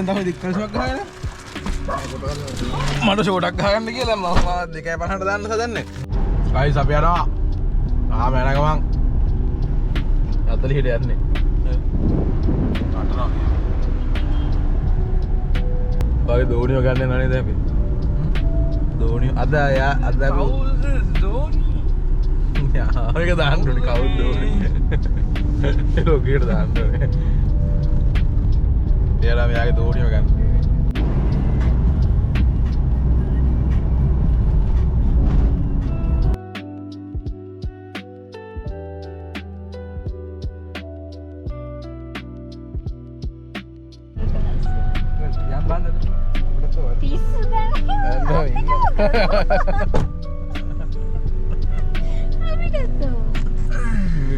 දැන් තමයි දික්කල්සමක් ගහගෙන මට ෂෝටක් ගහගන්න කියලා මම 2.50ට දාන්න හදන්නේ. ගයිස් අපි යනවා. ආම යන ගමන් 40ට යන්නේ. අටනවා. බයි දෝනිය ගන්න නෑ නේද අපි? දෝනිය අද අපි කවුද දෝනිය? යා ඒක දාන්න ඕනේ කවුද දෝනිය? ඒක ලෝකෙට දාන්න ඕනේ. එයාලා මෙයාගේ දෝනිය ගන්න.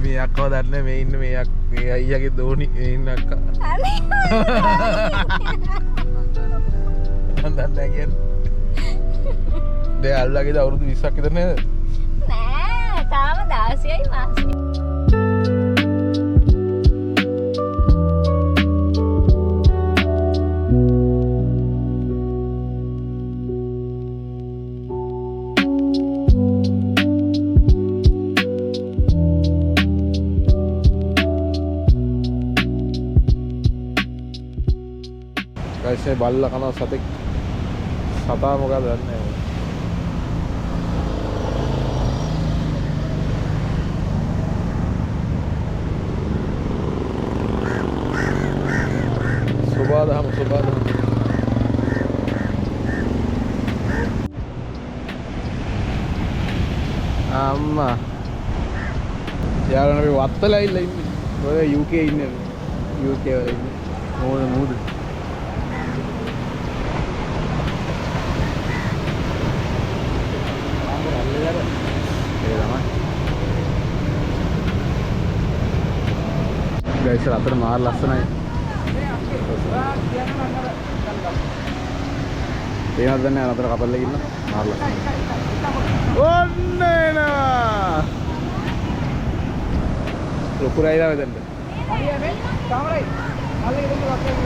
මේ අක්කව දන්නේ මේ ඉන්න මේ අයියාගේ දෝනි ඉන්න අක්කා. අනේ. මන් දන්නේ කියන්නේ. දැන් අල්ලගේද අවුරුදු 20ක් විතර නේද? නෑ තාම 16යි මාසෙ. ගයිස් බල්ලා කන සතෙක් සතා මොකද දන්නේ නැහැ. සුබාදහම අම්මා යාළුවනේ අපි වත්තලා ඉන්නේ. ඔය UK ඉන්නේ. UK වල ඉන්නේ. මොන මූද guys අතර මාර ලස්සනයි. තේනවද දැන් අතර කපල්ලේ ඉන්න මාර ලස්සනයි. ඔන්න එනවා. ලොකුරයි දාව දැන්. හරියනේ. කාමරයි. අල්ලේ දෙන්න ලක්ෂයක්.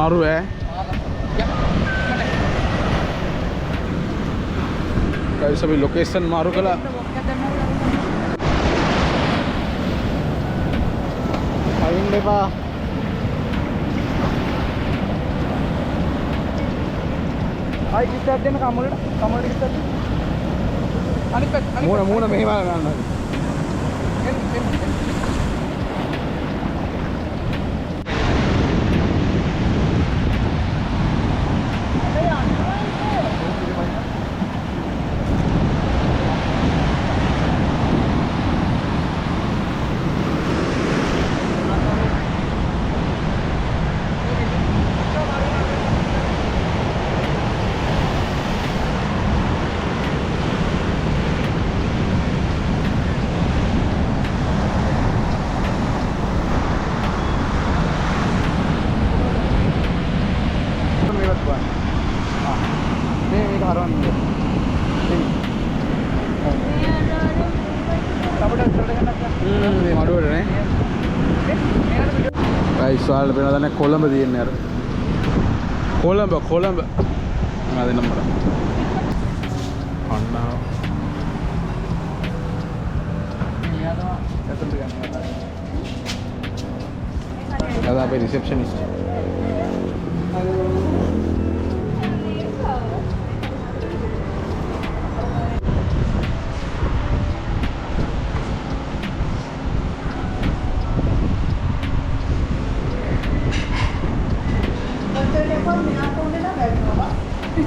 मारू है कैसे भी लोकेशन मारू कला आइंदे पा आई किस तरह देना कामोले किस तरह मूना मूना मेहमान गाना සවාල් වෙන දන්නේ කොළඹ තියෙන්නේ අර කොළඹ මම දෙන්නම් මට අන්නා මෙයාදා ඇතුළට යනවා එයා අපේ රිසෙප්ෂනිස්ට්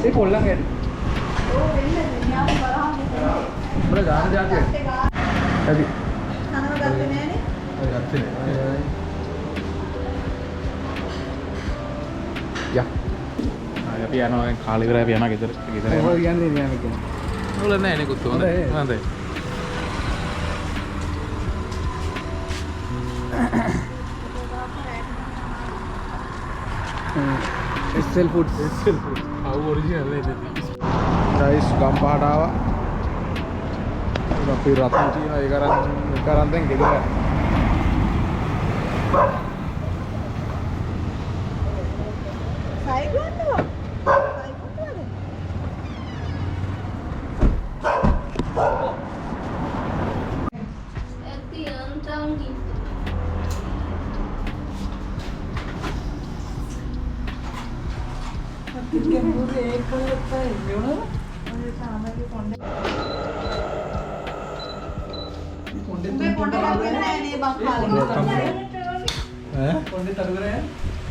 ये कोल्ला है ओ इल्ले यहाँ पे बड़ा बड़ा गाना जाते हैं अभी खाना बनाते नहीं है जाते हैं या अभी आना है खाली रहा है अभी आना किधर है वो यार नहीं आने के बोला नहीं नहीं कुछ तो नहीं SL Foods. ඔරිජිනල් නේද? ගයිස් ගම්පහට ආවා. අපි රත්න තියෙනවා ඒක අරන් දැන් ගෙදර යනවා.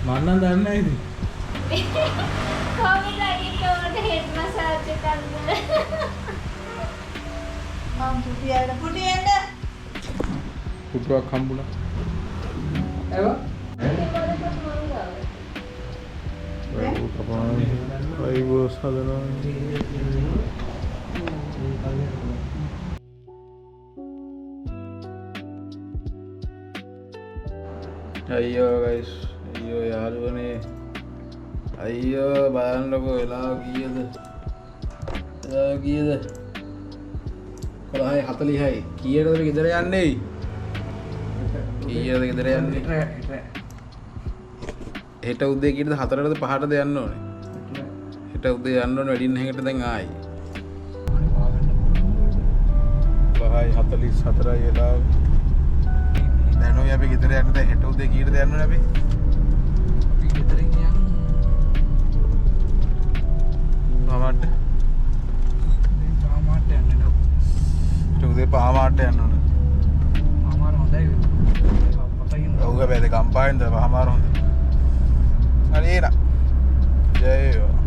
මන්නම් දන්නේ නැහැ ඉතින්. කොහොමද අයියට හෙඩ් මසාජ් එකක් කරන්න? පුටුවක් හම්බුණා. අයිබෝස් හදනවා. අයියෝ ගයිස් අයියෝ යාළුවනේ අයියෝ බලන්නකෝ වෙලාව කීයද 11:40යි කීයටද ගෙදර යන්නේ කීයද ගෙදර යන්නේ හෙට උදේ කීයටද 4ටද 5ටද යන්න ඕනේ හෙට උදේ යන්න ඕනේ වැඩින්න හැකට දැන් ආයි 11:44යි වෙලාව දැනෝ අපි ගෙදර යන්න දැන් හෙට උදේ කීයටද යන්න ඕනේ අපි ගෙදර යන්නේ පාමාට යන්න උදේ පාමාට යන්න ඕනේ අමාරු හොඳයි ඔව් ගබේ ගම්පාවෙන්ද පාමාර හොඳ හරි එන ජය වේවා